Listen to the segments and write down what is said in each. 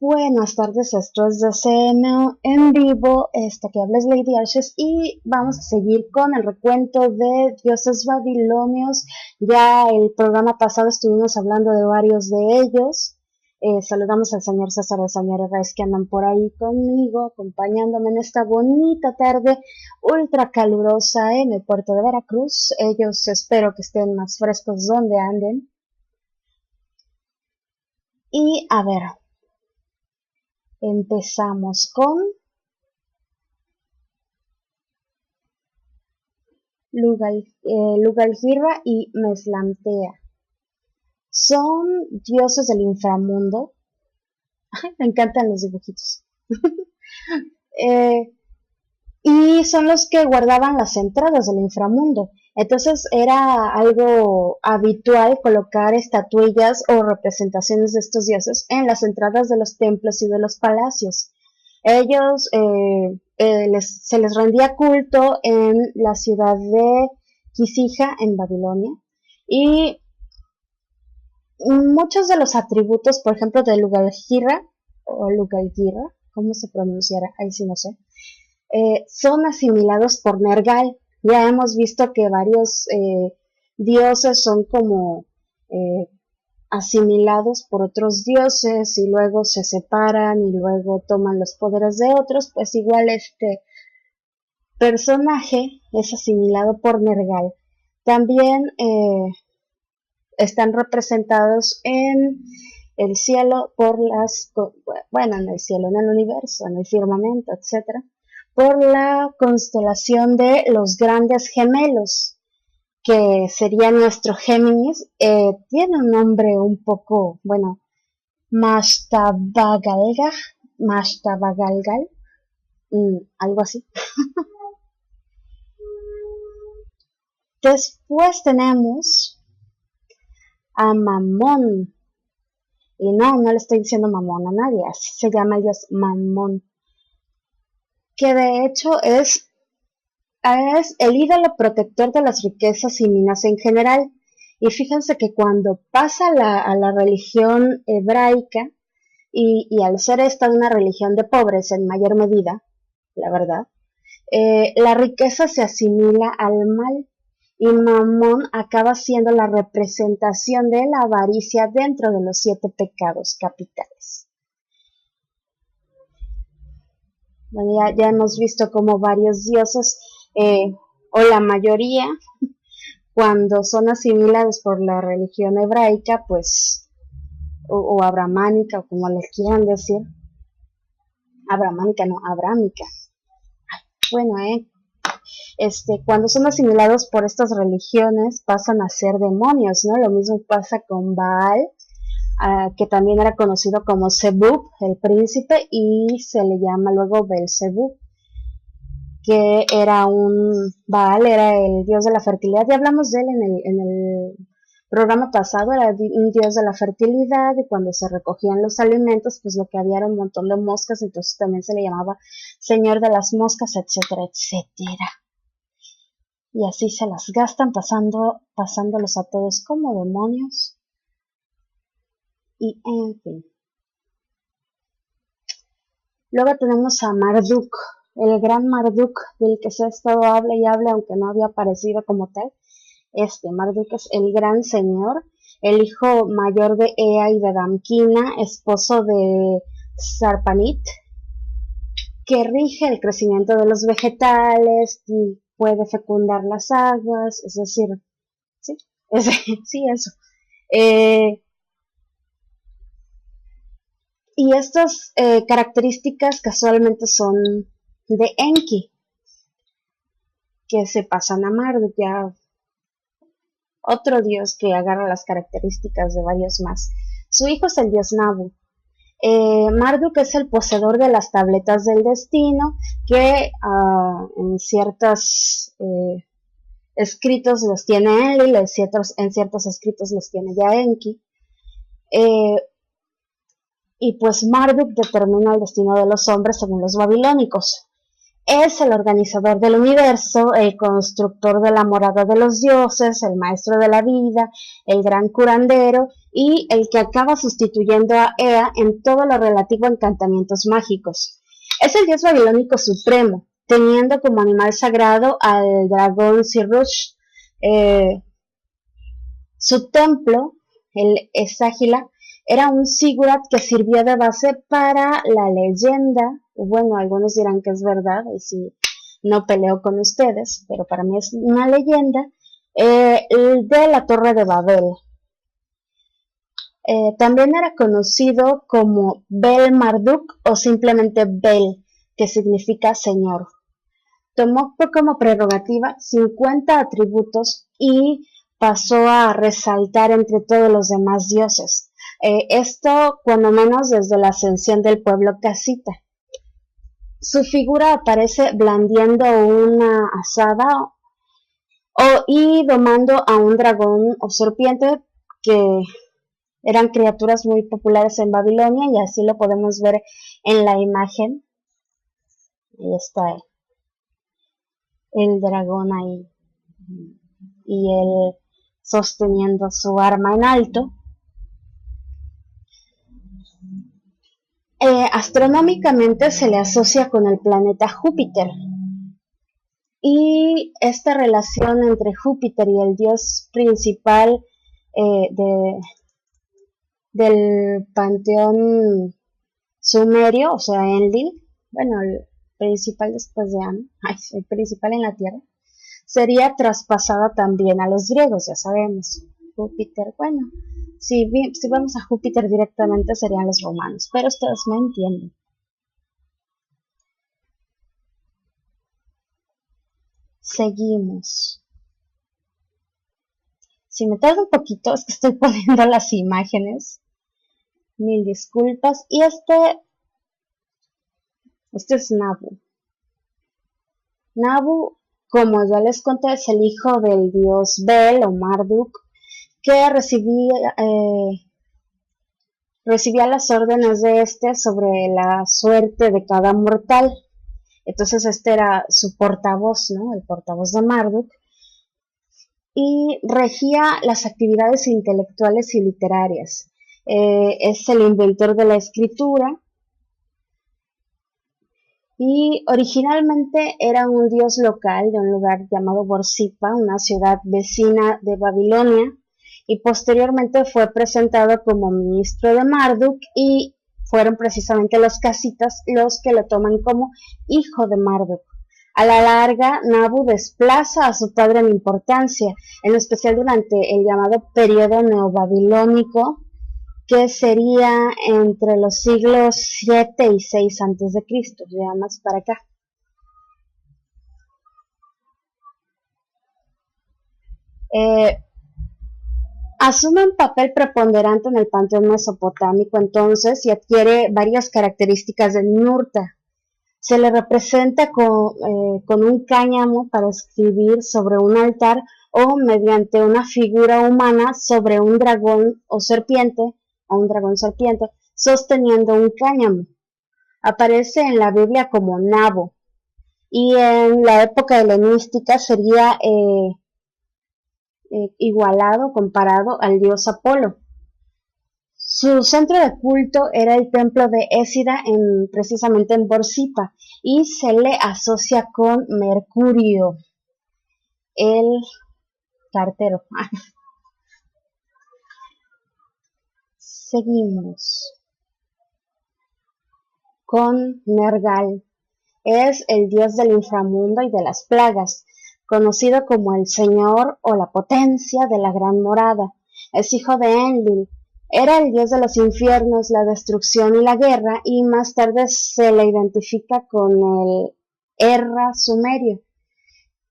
Buenas tardes, esto es DCM en vivo, que habla es Lady Ashes y vamos a seguir con el recuento de dioses babilonios. Ya el programa pasado estuvimos hablando de varios de ellos. Saludamos al señor César y al señor Reyes que andan por ahí conmigo, acompañándome en esta bonita tarde ultra calurosa en el puerto de Veracruz. Ellos espero que estén más frescos donde anden. Y a ver, empezamos con Lugalhirra y Meslamtea. Son dioses del inframundo. Me encantan los dibujitos. Y son los que guardaban las entradas del inframundo. Entonces era algo habitual colocar estatuillas o representaciones de estos dioses en las entradas de los templos y de los palacios. Ellos se les rendía culto en la ciudad de Quisija, en Babilonia, y muchos de los atributos, por ejemplo, de Lugalhirra, o Lugalhirra, ¿cómo se pronunciará? Ahí sí no sé, son asimilados por Nergal. Ya hemos visto que varios dioses son como asimilados por otros dioses y luego se separan y luego toman los poderes de otros. Pues igual este personaje es asimilado por Nergal. También están representados en el cielo por en el cielo, en el universo, en el firmamento, etcétera, por la constelación de los grandes gemelos, que sería nuestro Géminis. Tiene un nombre un poco, Mashtabagalgal, algo así. Después tenemos a Mamón, y no le estoy diciendo Mamón a nadie, así se llama el dios Mamón, que de hecho es el ídolo protector de las riquezas y minas en general. Y fíjense que cuando pasa a la religión hebraica, y al ser esta una religión de pobres en mayor medida, la verdad, la riqueza se asimila al mal, y Mamón acaba siendo la representación de la avaricia dentro de los 7 pecados capitales. Bueno, ya hemos visto como varios dioses, o la mayoría, cuando son asimilados por la religión hebraica, pues, o abramánica, o como les quieran decir, abramánica, no, abrámica. Bueno, cuando son asimilados por estas religiones, pasan a ser demonios, ¿no? Lo mismo pasa con Baal, que también era conocido como Zebub, el príncipe, y se le llama luego Belzebub, que Baal era el dios de la fertilidad. Ya hablamos de él en el programa pasado. Era un dios de la fertilidad, y cuando se recogían los alimentos, pues lo que había era un montón de moscas, entonces también se le llamaba señor de las moscas, etcétera, etcétera. Y así se las gastan pasándolos a todos como demonios. Y en fin. Luego tenemos a Marduk, el gran Marduk, del que se ha estado hable y hable, aunque no había aparecido como tal. Marduk es el gran señor, el hijo mayor de Ea y de Damkina, esposo de Sarpanit, que rige el crecimiento de los vegetales y puede fecundar las aguas, es decir, sí, sí, eso. Y estas características casualmente son de Enki, que se pasan a Marduk, ya otro dios que agarra las características de varios más. Su hijo es el dios Nabu. Marduk es el poseedor de las tabletas del destino, que en ciertos escritos los tiene él, y en ciertos escritos los tiene ya Enki. Y pues Marduk determina el destino de los hombres según los babilónicos. Es el organizador del universo, el constructor de la morada de los dioses, el maestro de la vida, el gran curandero y el que acaba sustituyendo a Ea en todo lo relativo a encantamientos mágicos. Es el dios babilónico supremo, teniendo como animal sagrado al dragón Sirush. Su templo, el Eságila, era un zigurat que sirvió de base para la leyenda. Bueno, algunos dirán que es verdad, y si no peleo con ustedes, pero para mí es una leyenda, de la Torre de Babel. También era conocido como Bel Marduk o simplemente Bel, que significa Señor. Tomó como prerrogativa 50 atributos y pasó a resaltar entre todos los demás dioses. Esto cuando menos desde la ascensión del pueblo casita. Su figura aparece blandiendo una asada y domando a un dragón o serpiente que eran criaturas muy populares en Babilonia y así lo podemos ver en la imagen. Ahí está el dragón ahí y él sosteniendo su arma en alto. Astronómicamente se le asocia con el planeta Júpiter y esta relación entre Júpiter y el dios principal del panteón sumerio, o sea, Enlil, bueno, el principal después de Anu, el principal en la Tierra, sería traspasada también a los griegos, ya sabemos. Júpiter, bueno, si vamos a Júpiter directamente serían los romanos, pero ustedes me entienden. Seguimos. Si me tarda un poquito es que estoy poniendo las imágenes. Mil disculpas. Y este es Nabu. Nabu, como ya les conté, es el hijo del dios Bel o Marduk, que recibía las órdenes de este sobre la suerte de cada mortal. Entonces este era su portavoz, ¿no? El portavoz de Marduk. Y regía las actividades intelectuales y literarias. Es el inventor de la escritura y originalmente era un dios local de un lugar llamado Borsippa, una ciudad vecina de Babilonia, y posteriormente fue presentado como ministro de Marduk y fueron precisamente los casitas los que lo toman como hijo de Marduk. A la larga, Nabu desplaza a su padre en importancia, en especial durante el llamado periodo neobabilónico, que sería entre los siglos 7 y 6 antes de Cristo, ya más para acá. Asume un papel preponderante en el panteón mesopotámico entonces y adquiere varias características de Ninurta. Se le representa con un cáñamo para escribir sobre un altar o mediante una figura humana sobre un dragón o un dragón serpiente, sosteniendo un cáñamo. Aparece en la Biblia como nabo y en la época helenística sería igualado, comparado al dios Apolo. Su centro de culto era el templo de Ésida precisamente en Borsippa y se le asocia con Mercurio, el cartero. Seguimos con Nergal. Es el dios del inframundo y de las plagas, conocido como el Señor o la potencia de la Gran Morada. Es hijo de Enlil. Era el dios de los infiernos, la destrucción y la guerra, y más tarde se le identifica con el Erra sumerio.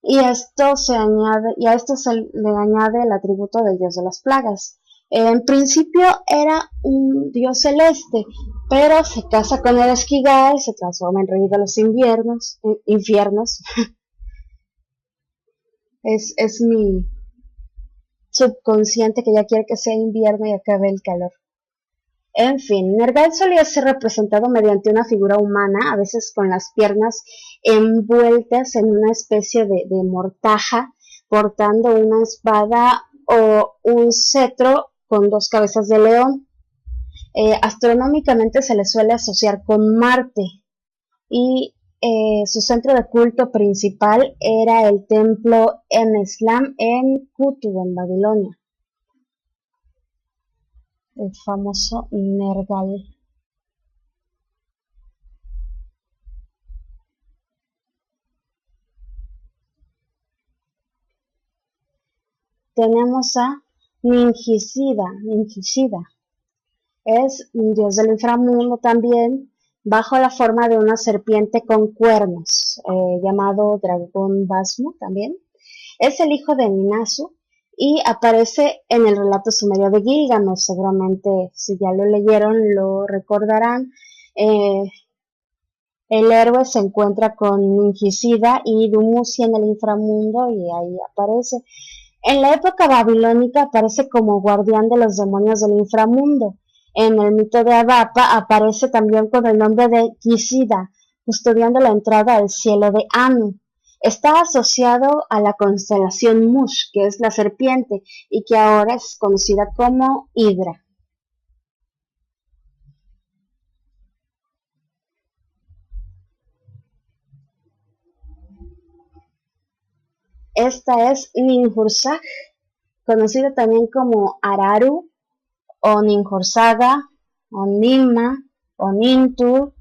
Y a esto se le añade el atributo del dios de las plagas. En principio era un dios celeste, pero se casa con el Esquigal, se transforma en rey de los infiernos. Es mi subconsciente que ya quiere que sea invierno y acabe el calor. En fin, Nergal solía ser representado mediante una figura humana, a veces con las piernas envueltas en una especie de mortaja, portando una espada o un cetro con dos cabezas de león. Astronómicamente se le suele asociar con Marte y su centro de culto principal era el templo Em-Eslam en Kutu, en Babilonia, el famoso Nergal. Tenemos a Ninjishida, es un dios del inframundo también, bajo la forma de una serpiente con cuernos, llamado dragón Basmo también. Es el hijo de Ninasu y aparece en el relato sumerio de Gilgamesh. Seguramente, si ya lo leyeron, lo recordarán. Eh, el héroe se encuentra con Ninjishida y Dumuzi en el inframundo y ahí aparece. En la época babilónica aparece como guardián de los demonios del inframundo. En el mito de Adapa aparece también con el nombre de Kisida, custodiando la entrada al cielo de Anu. Está asociado a la constelación Mush, que es la serpiente, y que ahora es conocida como Hidra. Esta es Ninhursag, conocida también como Araru, o Ninhursaga, o Ninma, o Nintur.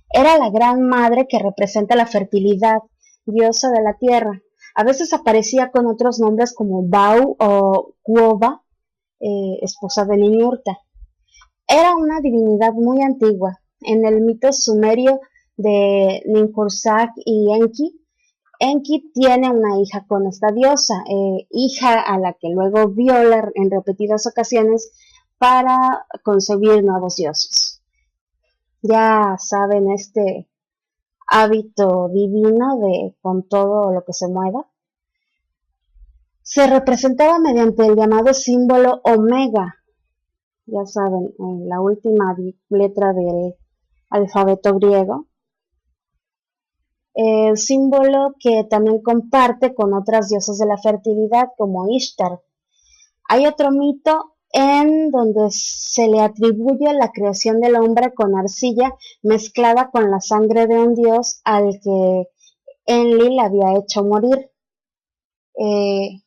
Era la gran madre que representa la fertilidad, diosa de la tierra. A veces aparecía con otros nombres como Bau o Quoba, esposa de Ninurta. Era una divinidad muy antigua. En el mito sumerio de Ninhursag y Enki, Enki tiene una hija con esta diosa, hija a la que luego viola en repetidas ocasiones para concebir nuevos dioses. Ya saben, este hábito divino de con todo lo que se mueva, se representaba mediante el llamado símbolo omega, ya saben, la última letra del alfabeto griego, el símbolo que también comparte con otras diosas de la fertilidad como Ishtar. Hay otro mito en donde se le atribuye la creación del hombre con arcilla mezclada con la sangre de un dios al que Enlil había hecho morir, eh,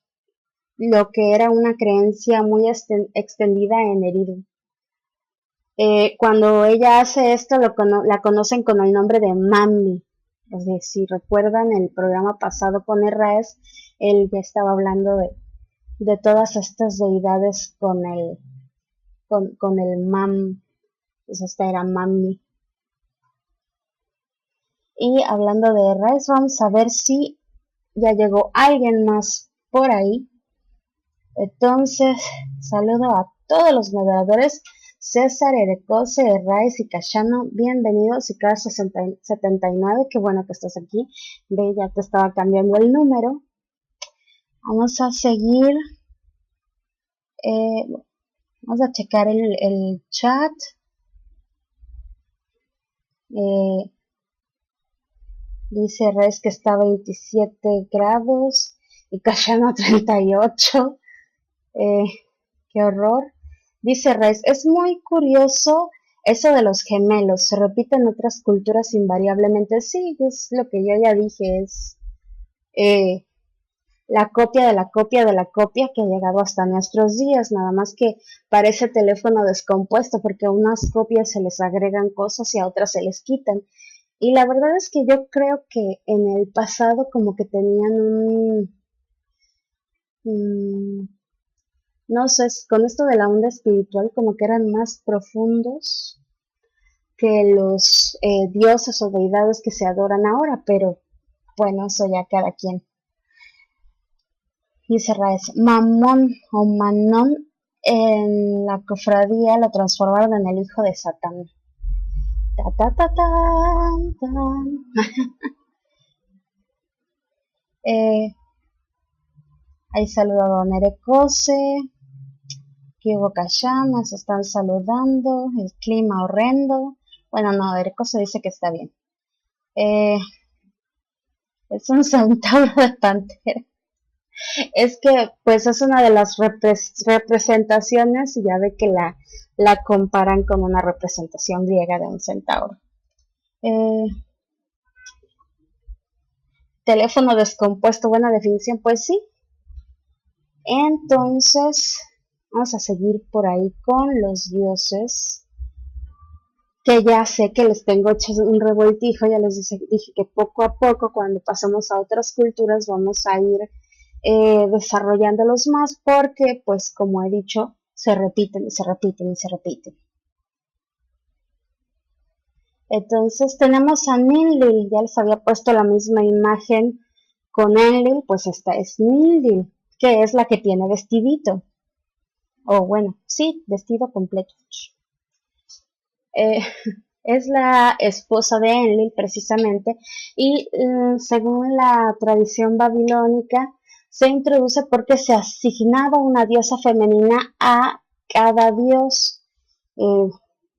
lo que era una creencia muy extendida en Eridu. Cuando ella hace esto, la conocen con el nombre de Mami. Es decir, si recuerdan el programa pasado con Erraes, él ya estaba hablando de todas estas deidades con el Mam. Pues esta era Mami. Y hablando de Erraes, vamos a ver si ya llegó alguien más por ahí. Entonces, saludo a todos los moderadores, César, Erecose, Herráez y Cachano, bienvenidos, y cada 79, qué bueno que estás aquí, ve, ya te estaba cambiando el número. Vamos a seguir, eh, vamos a checar el chat. Eh, dice Herráez que está a 27 grados y Cachano 38. Qué horror. Dice Reis, es muy curioso eso de los gemelos, se repite en otras culturas invariablemente. Sí, es lo que yo ya dije, es eh, la copia de la copia de la copia que ha llegado hasta nuestros días, nada más que parece teléfono descompuesto porque a unas copias se les agregan cosas y a otras se les quitan. Y la verdad es que yo creo que en el pasado como que tenían un no sé, con esto de la onda espiritual como que eran más profundos que los dioses o deidades que se adoran ahora, pero bueno, eso ya cada quien. Dice Raes, Mamón o Manón en la cofradía lo transformaron en el hijo de Satán. Ta, ta, ta, ta, ta. Ahí saludo a Don Erecose. Que hubo llamas, están saludando, el clima horrendo. Bueno, no, Erecoso dice que está bien. Es un centauro de pantera. Es que, pues, es una de las representaciones, y ya ve que la comparan con una representación griega de un centauro. Teléfono descompuesto, buena definición, pues sí. Entonces, vamos a seguir por ahí con los dioses, que ya sé que les tengo hecho un revoltijo. Ya les dije que poco a poco, cuando pasemos a otras culturas, vamos a ir desarrollándolos más, porque, pues, como he dicho, se repiten y se repiten y se repiten. Entonces tenemos a Ninlil. Ya les había puesto la misma imagen con Enlil, pues esta es Ninlil, que es la que tiene vestidito. O bueno, sí, vestido completo. Es la esposa de Enlil, precisamente, y según la tradición babilónica, se introduce porque se asignaba una diosa femenina a cada dios,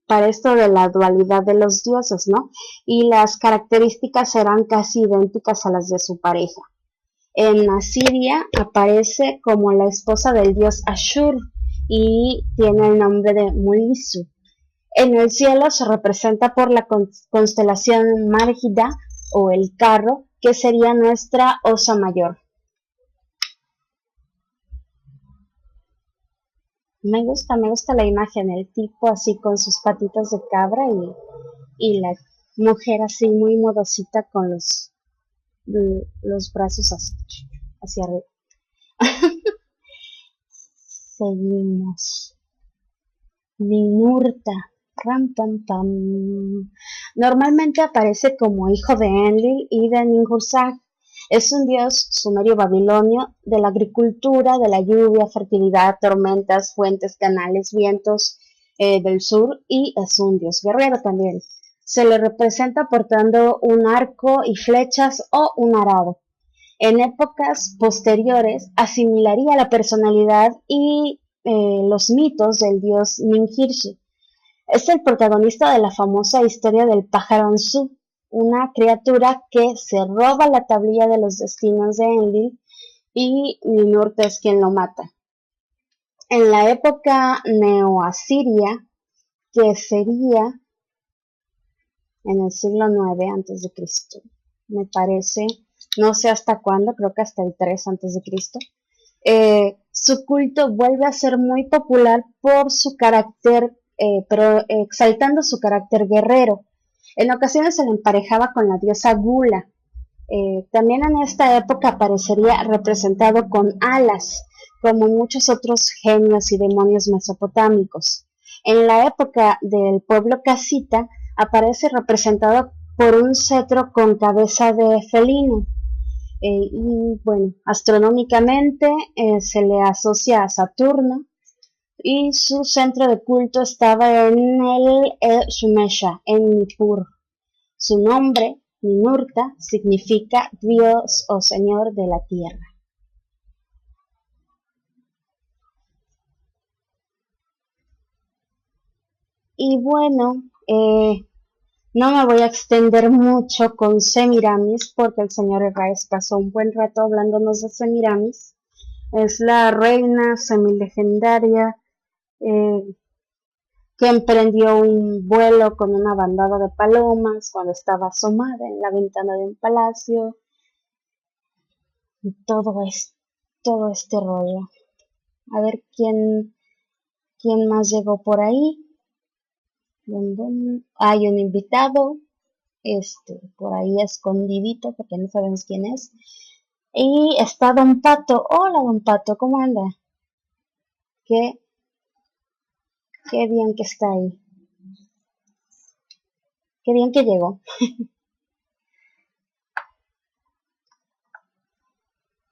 para esto de la dualidad de los dioses, ¿no? Y las características eran casi idénticas a las de su pareja. En Asiria aparece como la esposa del dios Ashur y tiene el nombre de Mulisu. En el cielo se representa por la constelación Margida o el carro, que sería nuestra osa mayor. Me gusta la imagen, el tipo así con sus patitas de cabra y la mujer así muy modosita con los brazos hacia arriba. Seguimos. Ninurta. Ram, pam, pam. Normalmente aparece como hijo de Enlil y de Ninhursag. Es un dios sumerio babilonio de la agricultura, de la lluvia, fertilidad, tormentas, fuentes, canales, vientos del sur, y es un dios guerrero también. Se le representa portando un arco y flechas o un arado. En épocas posteriores asimilaría la personalidad y los mitos del dios Ninhirshi. Es el protagonista de la famosa historia del pájaro Anzu, una criatura que se roba la tablilla de los destinos de Enlil y Ninurta es quien lo mata. En la época neoasiria, que sería en el siglo IX a.C., me parece, no sé hasta cuándo, creo que hasta el 3 a.C., su culto vuelve a ser muy popular por su carácter, pero exaltando su carácter guerrero. En ocasiones se le emparejaba con la diosa Gula. También en esta época aparecería representado con alas, como muchos otros genios y demonios mesopotámicos. En la época del pueblo casita aparece representado por un cetro con cabeza de felino. Y bueno, astronómicamente se le asocia a Saturno, y su centro de culto estaba en el Shumesha, en Nippur. Su nombre, Ninurta, significa Dios o Señor de la Tierra. Y bueno, no me voy a extender mucho con Semiramis, porque el señor Herraiz pasó un buen rato hablándonos de Semiramis. Es la reina semilegendaria que emprendió un vuelo con una bandada de palomas cuando estaba asomada en la ventana de un palacio, y todo este rollo. A ver quién más llegó por ahí. Hay un invitado, por ahí escondidito, porque no sabemos quién es. Y está Don Pato. Hola, Don Pato, ¿cómo anda? Qué bien que está ahí. Qué bien que llegó.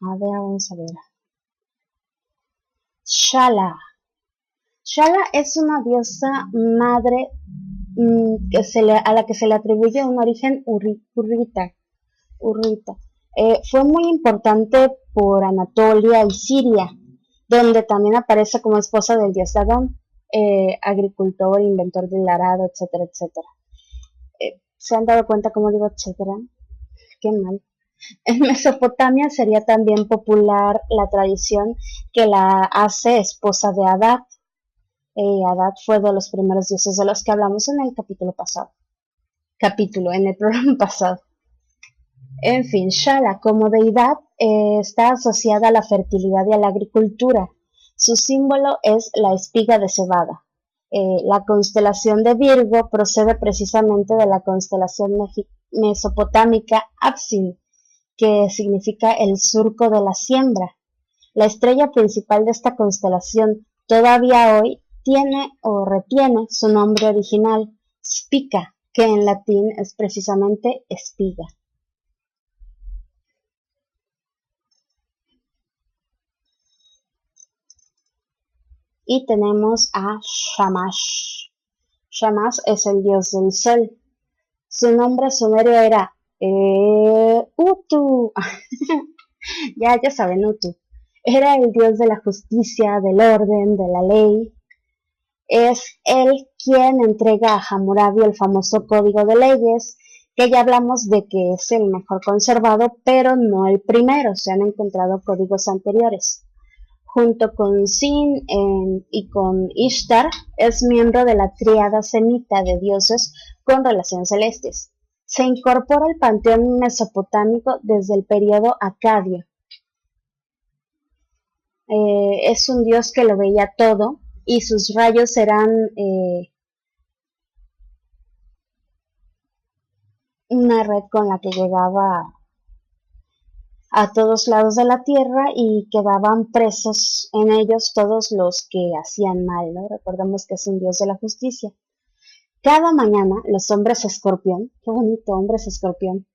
A ver, vamos a ver. Shala. Shala es una diosa madre a la que se le atribuye un origen urrita. Fue muy importante por Anatolia y Siria, donde también aparece como esposa del dios Dagón, agricultor, inventor del arado, etcétera, etcétera. ¿Se han dado cuenta cómo digo etcétera? Qué mal. En Mesopotamia sería también popular la tradición que la hace esposa de Adad. Adad fue de los primeros dioses de los que hablamos en el en el programa pasado. En fin, Shala como deidad está asociada a la fertilidad y a la agricultura. Su símbolo es la espiga de cebada. La constelación de Virgo procede precisamente de la constelación mesopotámica Apsil, que significa el surco de la siembra. La estrella principal de esta constelación todavía hoy tiene o retiene su nombre original, Spica, que en latín es precisamente espiga. Y tenemos a Shamash. Shamash es el dios del sol. Su nombre sumerio era Utu. ya saben, Utu. Era el dios de la justicia, del orden, de la ley. Es él quien entrega a Hammurabi el famoso código de leyes, que ya hablamos de que es el mejor conservado, pero no el primero. Se han encontrado códigos anteriores. Junto con Sin y con Ishtar, es miembro de la tríada semita de dioses con relaciones celestes. Se incorpora al panteón mesopotámico desde el periodo acadio. Es un dios que lo veía todo y sus rayos eran una red con la que llegaba a todos lados de la tierra y quedaban presos en ellos todos los que hacían mal, ¿no? Recordemos que es un dios de la justicia. Cada mañana los hombres escorpión, qué bonito, hombres escorpión,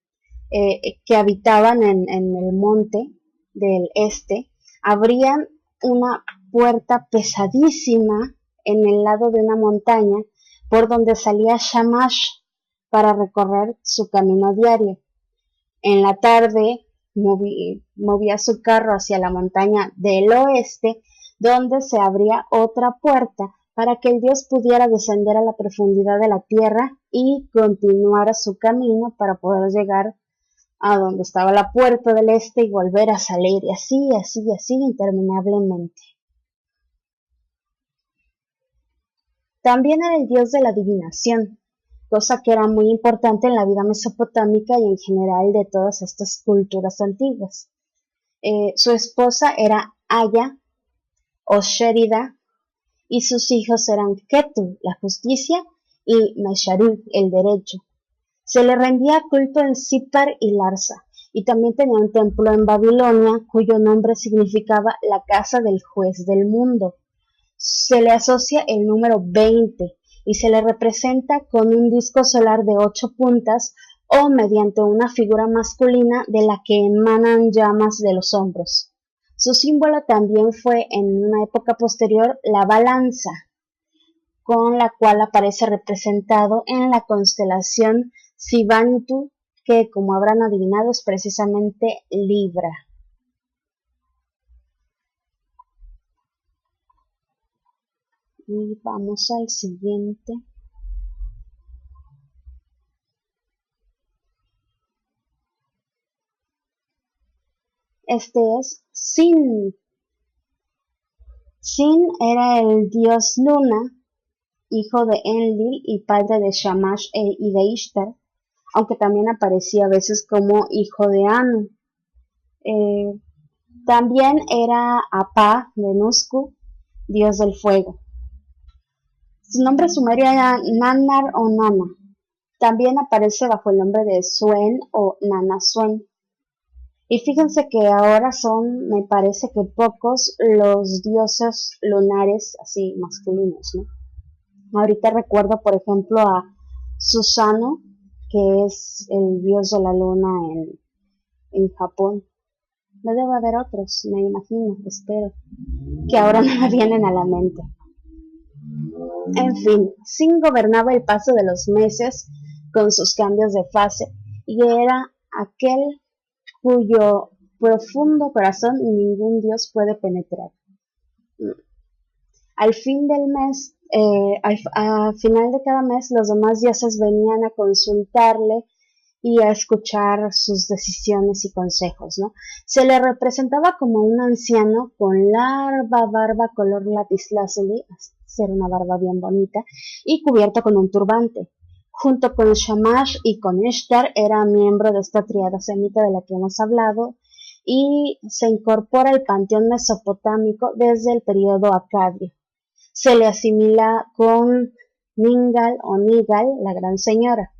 que habitaban en el monte del este, abrían una puerta pesadísima en el lado de una montaña por donde salía Shamash para recorrer su camino diario. En la tarde movía su carro hacia la montaña del oeste, donde se abría otra puerta para que el dios pudiera descender a la profundidad de la tierra y continuar su camino para poder llegar a donde estaba la puerta del este y volver a salir, y así interminablemente. También era el dios de la adivinación, cosa que era muy importante en la vida mesopotámica y en general de todas estas culturas antiguas. Su esposa era Aya o Sherida y sus hijos eran Ketu, la justicia, y Mesharu, el derecho. Se le rendía culto en Sipar y Larsa, y también tenía un templo en Babilonia cuyo nombre significaba la casa del juez del mundo. Se le asocia el número 20 y se le representa con un disco solar de 8 puntas o mediante una figura masculina de la que emanan llamas de los hombros. Su símbolo también fue en una época posterior la balanza, con la cual aparece representado en la constelación Sivantu, que como habrán adivinado es precisamente Libra. Y vamos al siguiente. Este es Sin. Sin era el dios Luna, hijo de Enlil y padre de Shamash y de Ishtar, aunque también aparecía a veces como hijo de Anu. También era Apá de Nusku, dios del fuego. Su nombre sumerio era Nannar o Nana. También aparece bajo el nombre de Suen o Nana Suen. Y fíjense que ahora son, me parece que pocos los dioses lunares así masculinos, ¿no? Ahorita recuerdo, por ejemplo, a Susano, que es el dios de la luna en Japón. No debe haber otros, me imagino, espero, que ahora no me vienen a la mente. En fin, Sin gobernaba el paso de los meses con sus cambios de fase y era aquel cuyo profundo corazón ningún dios puede penetrar. Al fin del mes, al final de cada mes, los demás dioses venían a consultarle y a escuchar sus decisiones y consejos, ¿no? Se le representaba como un anciano con larga barba color lapislázuli, ser una barba bien bonita, y cubierta con un turbante. Junto con Shamash y con Ishtar era miembro de esta triada semita de la que hemos hablado y se incorpora al panteón mesopotámico desde el periodo acadio. Se le asimila con Ningal o Nigal, la gran señora.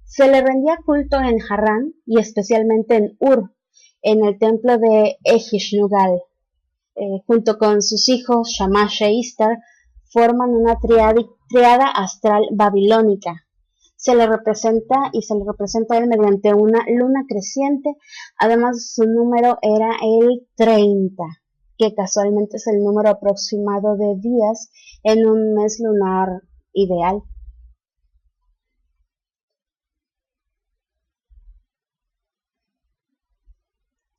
Se le rendía culto en Harran y especialmente en Ur, en el templo de Ejishnugal. Junto con sus hijos Shamash e Istar, forman una triada astral babilónica. Se le representa a él mediante una luna creciente, además su número era el 30, que casualmente es el número aproximado de días en un mes lunar ideal.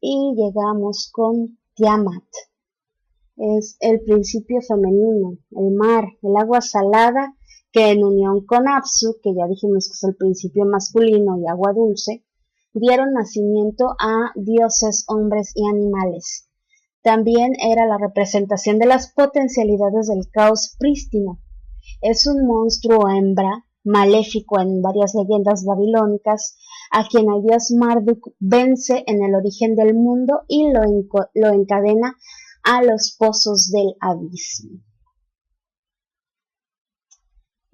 Y llegamos con Tiamat. Es el principio femenino, el mar, el agua salada que en unión con Apsu, que ya dijimos que es el principio masculino y agua dulce, dieron nacimiento a dioses, hombres y animales. También era la representación de las potencialidades del caos prístino. Es un monstruo hembra, maléfico en varias leyendas babilónicas, a quien el dios Marduk vence en el origen del mundo y lo encadena a los pozos del abismo.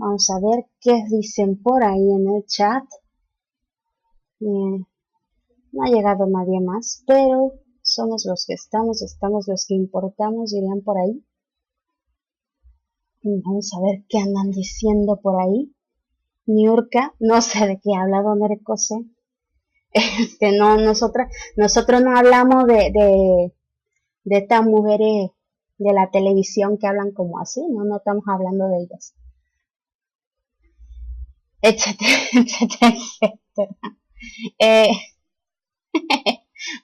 Vamos a ver qué dicen por ahí en el chat. No ha llegado nadie más, pero somos los que estamos los que importamos, dirían por ahí. Y vamos a ver qué andan diciendo por ahí. Niurka, no sé de qué habla Don Ercose. No, nosotros no hablamos de estas mujeres de la televisión que hablan como así, no estamos hablando de ellas. Etcétera, etcétera, etcétera.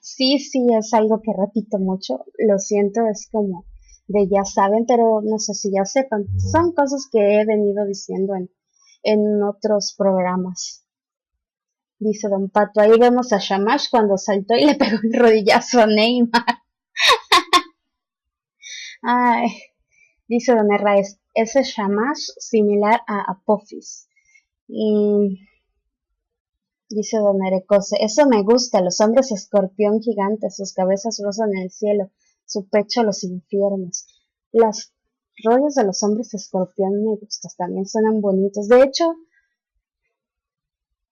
Sí, es algo que repito mucho, lo siento, es como de ya saben, pero no sé si ya sepan, son cosas que he venido diciendo en otros programas. Dice Don Pato, ahí vemos a Shamash cuando saltó y le pegó un rodillazo a Neymar. Ay, dice Don Herraez, ese Shamash similar a Apophis. Y dice Don Erecose, eso me gusta, los hombres escorpión gigantes, sus cabezas rozan el cielo, su pecho los infiernos. Los rollos de los hombres escorpión me gustan, también suenan bonitos. De hecho,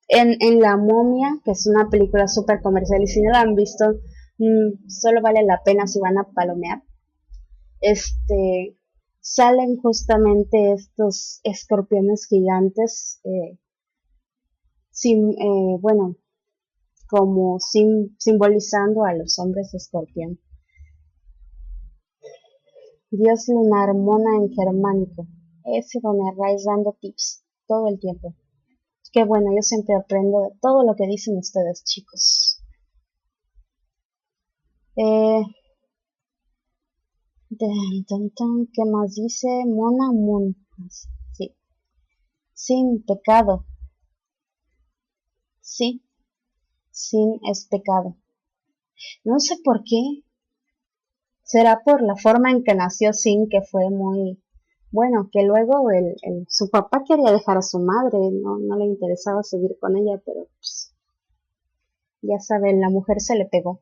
en La Momia, que es una película súper comercial, y si no la han visto, solo vale la pena si van a palomear. Salen justamente estos escorpiones gigantes, como simbolizando a los hombres escorpión. Dios lunar, mona en germánico. Ese Don Herráez dando tips todo el tiempo. Qué bueno, yo siempre aprendo de todo lo que dicen ustedes, chicos. ¿Qué más dice? Mona Moon. Sí. Sin pecado. Sí. Sin es pecado. No sé por qué. Será por la forma en que nació Sin, que fue muy... Bueno, que luego su papá quería dejar a su madre, no le interesaba seguir con ella, pero pues, ya saben, la mujer se le pegó.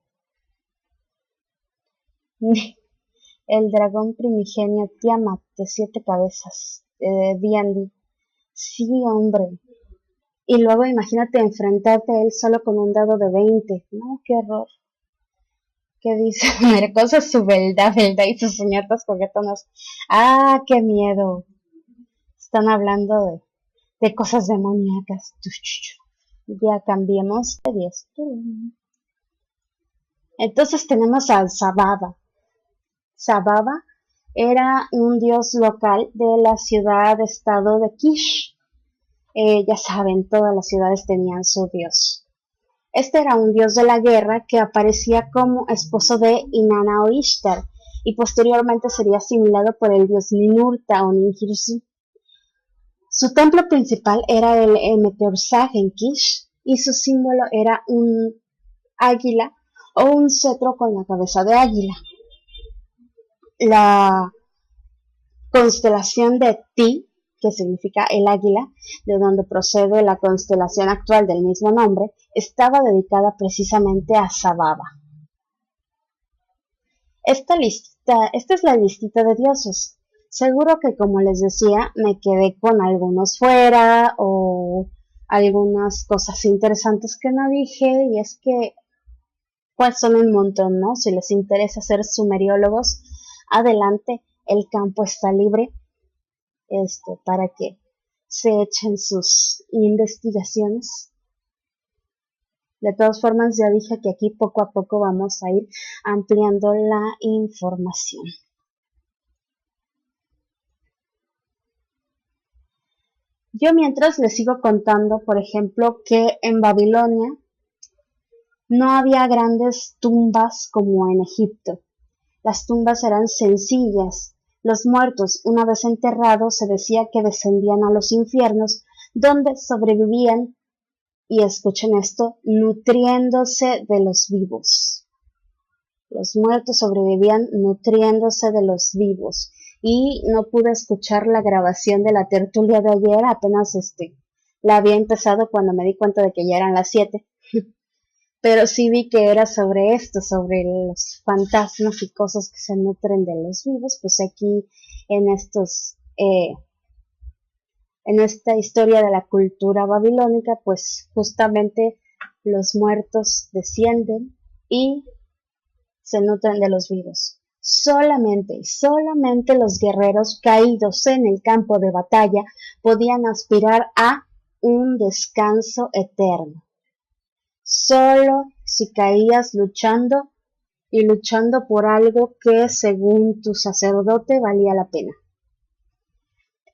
El dragón primigenio Tiamat de 7 cabezas, D&D. Sí, hombre. Y luego imagínate enfrentarte a él solo con un dado de 20. No, qué horror. ¿Qué dice? Mercosa su verdad y sus uñetas juguetonas. ¡Ah, qué miedo! Están hablando de cosas demoníacas. Ya cambiemos de 10. Entonces tenemos al Sababa. Sababa era un dios local de la ciudad-estado de Kish. Ya saben, todas las ciudades tenían su dios. Este era un dios de la guerra que aparecía como esposo de Inanna o Ishtar, y posteriormente sería asimilado por el dios Ninurta o Ningirsu. Su templo principal era el Meteorzag en Kish y su símbolo era un águila o un cetro con la cabeza de águila. La constelación de Ti, que significa el águila, de donde procede la constelación actual del mismo nombre, estaba dedicada precisamente a Sababa. Esta es la listita de dioses. Seguro que, como les decía, me quedé con algunos fuera o algunas cosas interesantes que no dije, y es que pues son un montón, ¿no? Si les interesa ser sumeriólogos, adelante, el campo está libre, para que se echen sus investigaciones. De todas formas, ya dije que aquí poco a poco vamos a ir ampliando la información. Yo mientras les sigo contando, por ejemplo, que en Babilonia no había grandes tumbas como en Egipto. Las tumbas eran sencillas. Los muertos, una vez enterrados, se decía que descendían a los infiernos, donde sobrevivían, y escuchen esto, nutriéndose de los vivos. Los muertos sobrevivían nutriéndose de los vivos. Y no pude escuchar la grabación de la tertulia de ayer, apenas la había empezado cuando me di cuenta de que ya eran las 7. Pero sí vi que era sobre esto, sobre los fantasmas y cosas que se nutren de los vivos. Pues aquí en esta historia de la cultura babilónica, pues justamente los muertos descienden y se nutren de los vivos. Solamente los guerreros caídos en el campo de batalla podían aspirar a un descanso eterno. Solo si caías luchando por algo que según tu sacerdote valía la pena.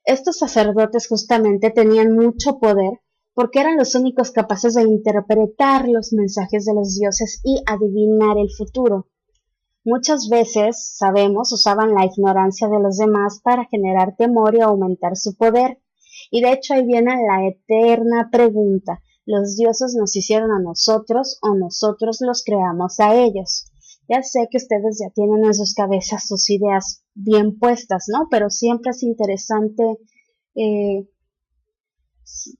Estos sacerdotes justamente tenían mucho poder porque eran los únicos capaces de interpretar los mensajes de los dioses y adivinar el futuro. Muchas veces, sabemos, usaban la ignorancia de los demás para generar temor y aumentar su poder. Y de hecho ahí viene la eterna pregunta: ¿los dioses nos hicieron a nosotros o nosotros los creamos a ellos? Ya sé que ustedes ya tienen en sus cabezas sus ideas bien puestas, ¿no? Pero siempre es interesante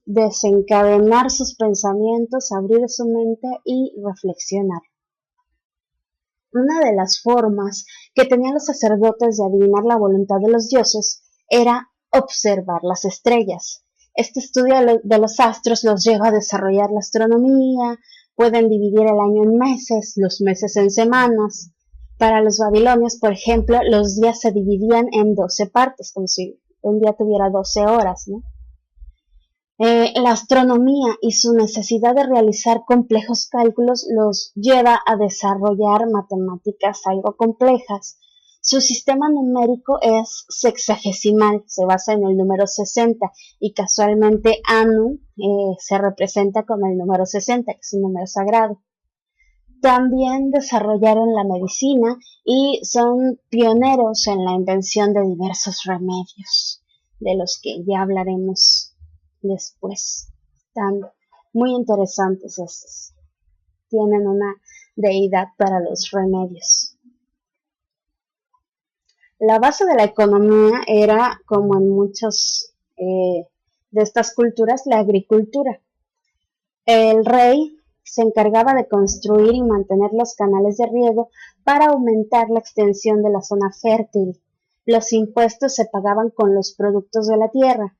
desencadenar sus pensamientos, abrir su mente y reflexionar. Una de las formas que tenían los sacerdotes de adivinar la voluntad de los dioses era observar las estrellas. Este estudio de los astros los lleva a desarrollar la astronomía, pueden dividir el año en meses, los meses en semanas. Para los babilonios, por ejemplo, los días se dividían en 12 partes, como si un día tuviera 12 horas, ¿no? La astronomía y su necesidad de realizar complejos cálculos los lleva a desarrollar matemáticas algo complejas. Su sistema numérico es sexagesimal, se basa en el número 60 y casualmente Anu se representa con el número 60, que es un número sagrado. También desarrollaron la medicina y son pioneros en la invención de diversos remedios, de los que ya hablaremos después. Están muy interesantes estos. Tienen una deidad para los remedios. La base de la economía era, como en muchas de estas culturas, la agricultura. El rey se encargaba de construir y mantener los canales de riego para aumentar la extensión de la zona fértil. Los impuestos se pagaban con los productos de la tierra.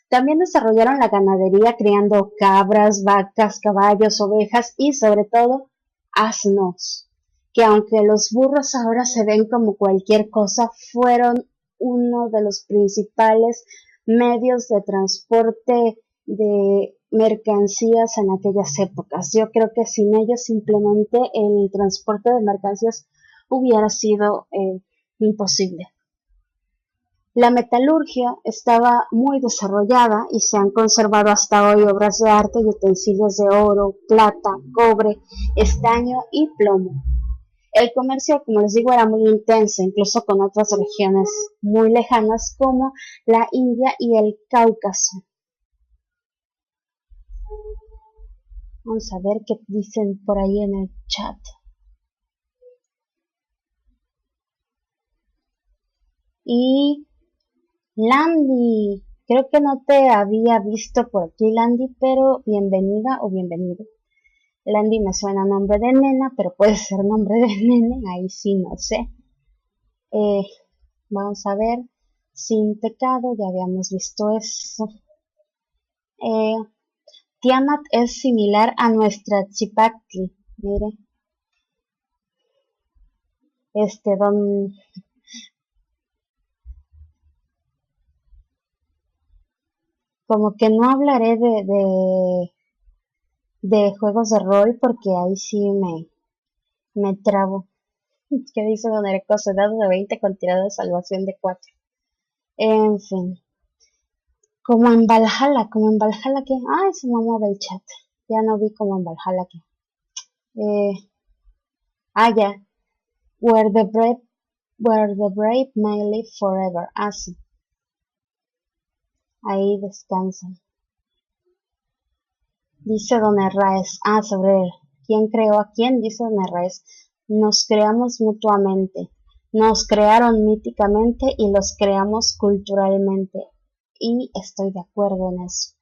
También desarrollaron la ganadería criando cabras, vacas, caballos, ovejas y sobre todo asnos, que aunque los burros ahora se ven como cualquier cosa, fueron uno de los principales medios de transporte de mercancías en aquellas épocas. Yo creo que sin ellos simplemente el transporte de mercancías hubiera sido imposible. La metalurgia estaba muy desarrollada y se han conservado hasta hoy obras de arte y utensilios de oro, plata, cobre, estaño y plomo. El comercio, como les digo, era muy intenso, incluso con otras regiones muy lejanas como la India y el Cáucaso. Vamos a ver qué dicen por ahí en el chat. Y Landy, creo que no te había visto por aquí, Landy, pero bienvenida o bienvenido. Landy me suena nombre de nena, pero puede ser nombre de nene, ahí sí no sé. Vamos a ver, sin pecado, ya habíamos visto eso. Tiamat es similar a nuestra Tzipactli, mire. Como que no hablaré de juegos de rol porque ahí sí me trabo. ¿Qué dice Don Ereco? Dado de 20 con tirada de salvación de 4. En fin. Como en Valhalla que... Ay, se me mueve el chat. Ya no vi como en Valhalla que... Ya. Where the brave may live forever. Sí. Ahí descansan. Dice Don Herraez. Sobre quién creó a quién, dice Don Herraez. Nos creamos mutuamente. Nos crearon míticamente y los creamos culturalmente. Y estoy de acuerdo en eso.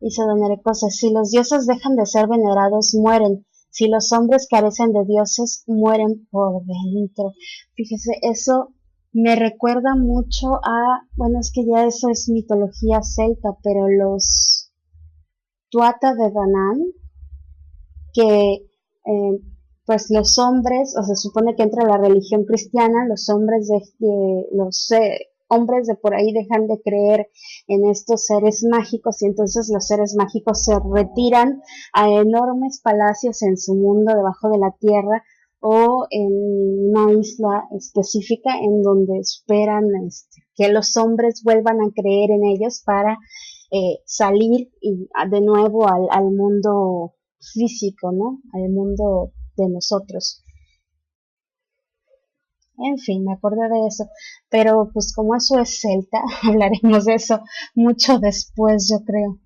Dice Don Erecosa, si los dioses dejan de ser venerados, mueren. Si los hombres carecen de dioses, mueren por dentro. Fíjese, eso me recuerda mucho a, bueno, es que ya eso es mitología celta, pero los Tuatha de Danann, que pues los hombres, o se supone que entra la religión cristiana, los hombres hombres de por ahí dejan de creer en estos seres mágicos y entonces los seres mágicos se retiran a enormes palacios en su mundo debajo de la tierra o en una isla específica en donde esperan que los hombres vuelvan a creer en ellos para salir de nuevo al mundo físico, ¿no? Al mundo de nosotros. En fin, me acordé de eso, pero pues como eso es celta, hablaremos de eso mucho después, yo creo.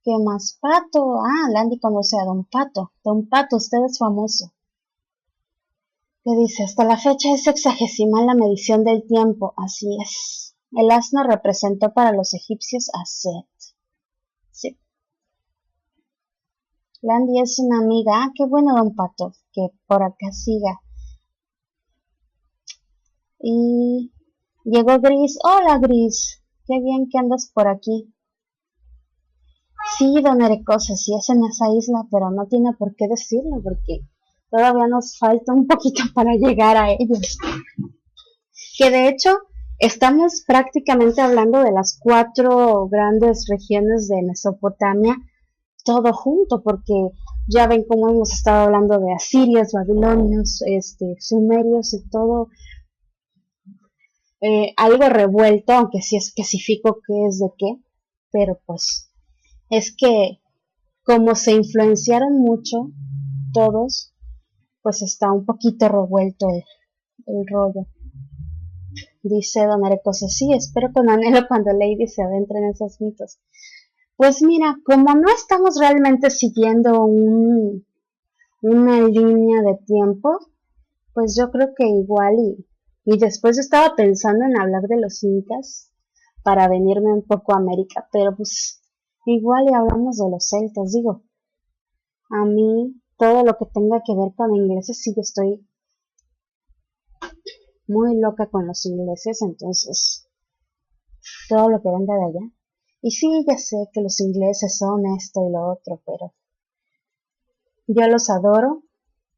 ¿Qué más? Pato. Landy conoce a Don Pato. Don Pato, usted es famoso. ¿Qué dice? Hasta la fecha es sexagesimal la medición del tiempo. Así es. El asno representó para los egipcios a Set. Sí. Landy es una amiga. Qué bueno, Don Pato, que por acá siga. Y llegó Gris. Hola, Gris. Qué bien que andas por aquí. Sí, Don Erecosa, sí es en esa isla, pero no tiene por qué decirlo, porque todavía nos falta un poquito para llegar a ellos. Que de hecho, estamos prácticamente hablando de las 4 grandes regiones de Mesopotamia, todo junto, porque ya ven cómo hemos estado hablando de asirios, babilonios, sumerios y todo, algo revuelto, aunque sí especifico qué es de qué, pero pues es que como se influenciaron mucho todos, pues está un poquito revuelto el rollo. Dice Don Arecosa, sí, espero con anhelo cuando Lady se adentre en esos mitos. Pues mira, como no estamos realmente siguiendo una línea de tiempo, pues yo creo que igual y después estaba pensando en hablar de los incas para venirme un poco a América, pero pues igual y hablamos de los celtas, digo. A mí todo lo que tenga que ver con ingleses, sí, yo estoy muy loca con los ingleses, entonces todo lo que venga de allá. Y sí, ya sé que los ingleses son esto y lo otro, pero yo los adoro,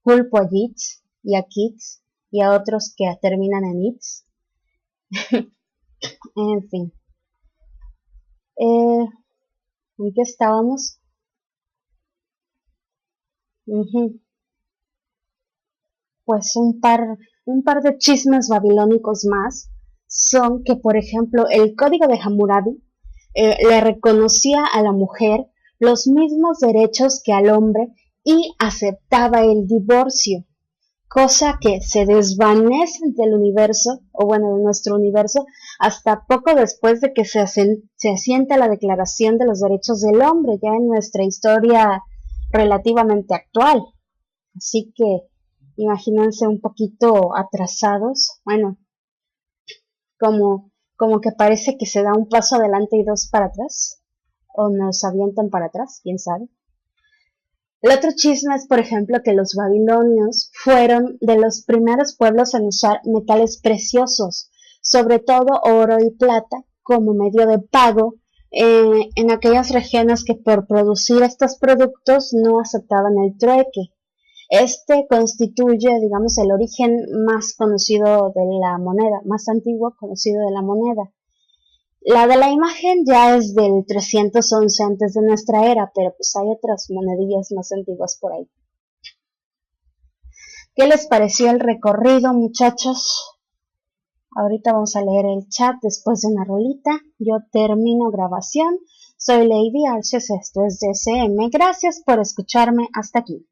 culpo a Yeats y a Keats y a otros que terminan en It's. En fin. ¿En qué estábamos? Pues un par de chismes babilónicos más son que, por ejemplo, el código de Hammurabi le reconocía a la mujer los mismos derechos que al hombre y aceptaba el divorcio, cosa que se desvanece del universo, o bueno, de nuestro universo, hasta poco después de que se asienta la Declaración de los Derechos del Hombre, ya en nuestra historia relativamente actual. Así que imagínense un poquito atrasados, bueno, como que parece que se da un paso adelante y dos para atrás, o nos avientan para atrás, quién sabe. El otro chisme es, por ejemplo, que los babilonios fueron de los primeros pueblos en usar metales preciosos, sobre todo oro y plata, como medio de pago en aquellas regiones que por producir estos productos no aceptaban el trueque. Este constituye, digamos, el origen más conocido de la moneda, más antiguo conocido de la moneda. La de la imagen ya es del 311 antes de nuestra era, pero pues hay otras monedillas más antiguas por ahí. ¿Qué les pareció el recorrido, muchachos? Ahorita vamos a leer el chat después de una rolita. Yo termino grabación. Soy Lady Arces, esto es DCM. Gracias por escucharme hasta aquí.